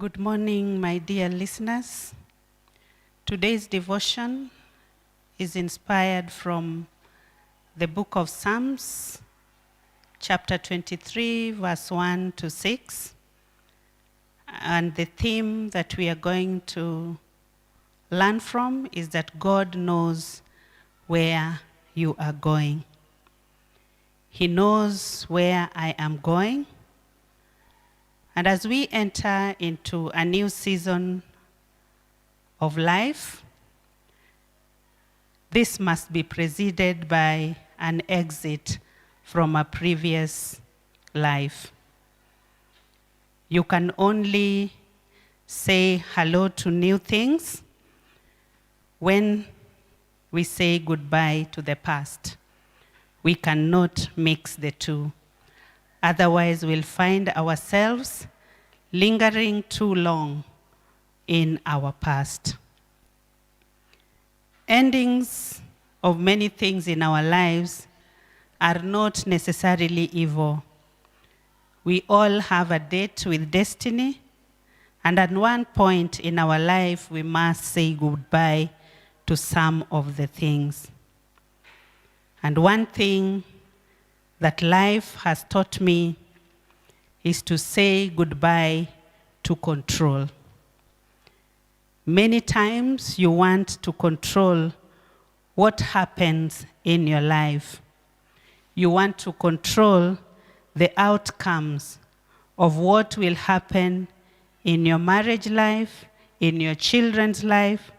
Good morning, my dear listeners. Today's devotion is inspired from the book of Psalms, chapter 23, verse 1 to 6. And the theme that we are going to learn from is that God knows where you are going. He knows where I am going. And as we enter into a new season of life, this must be preceded by an exit from a previous life. You can only say hello to new things when we say goodbye to the past. We cannot mix the two. Otherwise, we'll find ourselves lingering too long in our past. Endings of many things in our lives are not necessarily evil. We all have a date with destiny, and at one point in our life, we must say goodbye to some of the things. And one thing that life has taught me is to say goodbye to control. Many times you want to control what happens in your life. You want to control the outcomes of what will happen in your marriage life, in your children's life,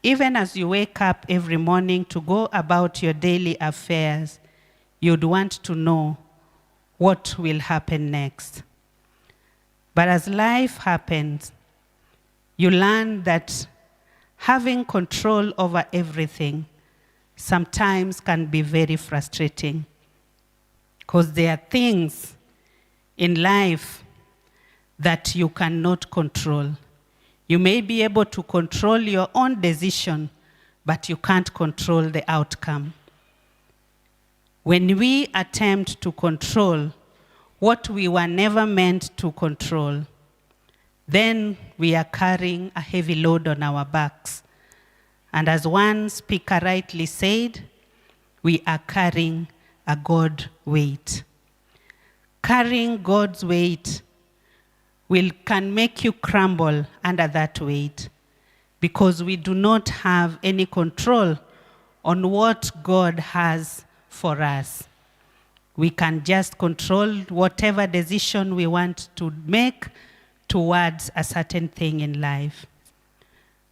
even as you wake up every morning to go about your daily affairs. You'd want to know what will happen next. But as life happens, you learn that having control over everything sometimes can be very frustrating, because there are things in life that you cannot control. You may be able to control your own decision, but you can't control the outcome. When we attempt to control what we were never meant to control, then we are carrying a heavy load on our backs. And as one speaker rightly said, we are carrying a God weight. Carrying God's weight can make you crumble under that weight, because we do not have any control on what God has for us. We can just control whatever decision we want to make towards a certain thing in life.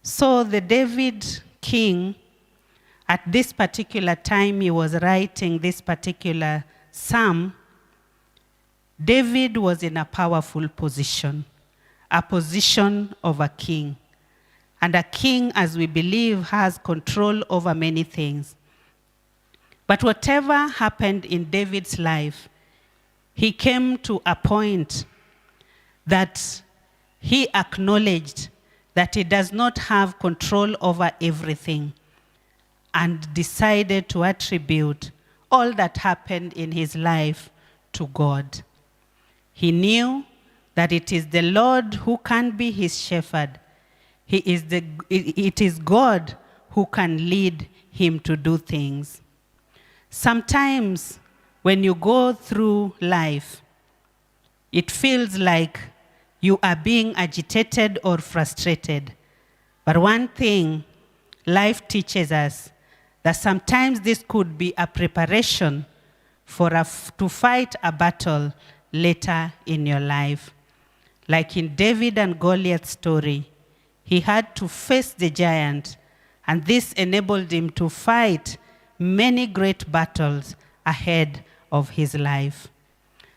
So the David king, at this particular time he was writing this particular psalm, David was in a powerful position, a position of a king. And a king, as we believe, has control over many things. But whatever happened in David's life, he came to a point that he acknowledged that he does not have control over everything, and decided to attribute all that happened in his life to God. He knew that it is the Lord who can be his shepherd. It is God who can lead him to do things. Sometimes when you go through life, it feels like you are being agitated or frustrated. But one thing life teaches us, that sometimes this could be a preparation to fight a battle later in your life. Like in David and Goliath's story, he had to face the giant, and this enabled him to fight many great battles ahead of his life.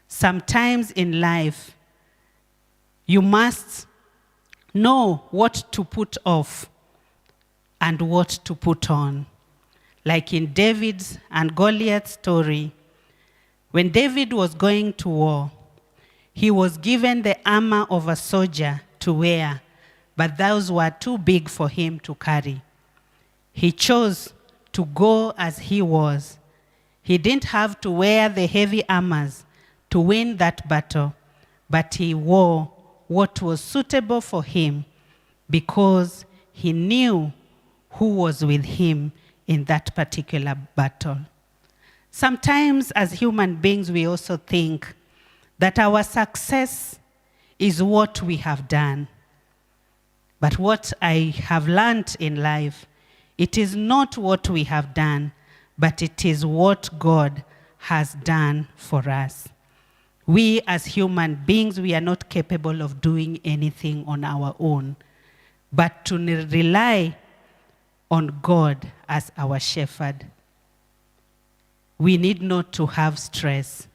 Sometimes in life, you must know what to put off and what to put on. Like in David's and Goliath's story, when David was going to war, he was given the armor of a soldier to wear, but those were too big for him to carry. He chose to go as he was. He didn't have to wear the heavy armors to win that battle, but he wore what was suitable for him because he knew who was with him in that particular battle. Sometimes as human beings, we also think that our success is what we have done. But what I have learned in life, it is not what we have done, but it is what God has done for us. We as human beings, we are not capable of doing anything on our own, but to rely on God as our shepherd. We need not to have stress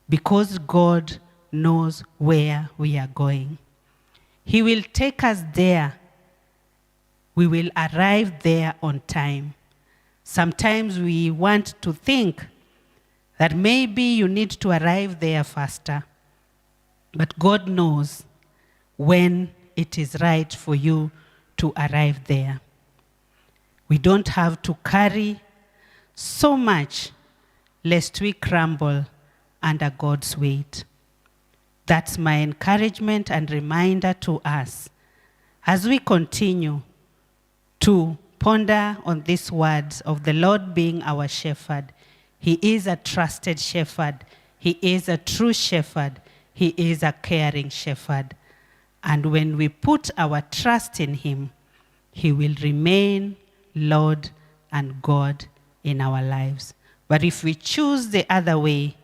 because God knows where we are going. He will take us there. We will arrive there on time. Sometimes we want to think that maybe you need to arrive there faster, but God knows when it is right for you to arrive there. We don't have to carry so much lest we crumble under God's weight. That's my encouragement and reminder to us as we continue to ponder on these words of the Lord being our shepherd. He is a trusted shepherd. He is a true shepherd. He is a caring shepherd. And when we put our trust in him, he will remain Lord and God in our lives. But if we choose the other way,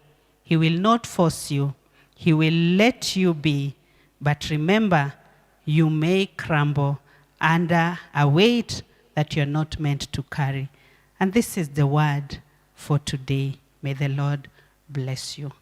he will not force you. He will let you be. But remember, you may crumble under a weight that you're not meant to carry. And this is the word for today. May the Lord bless you.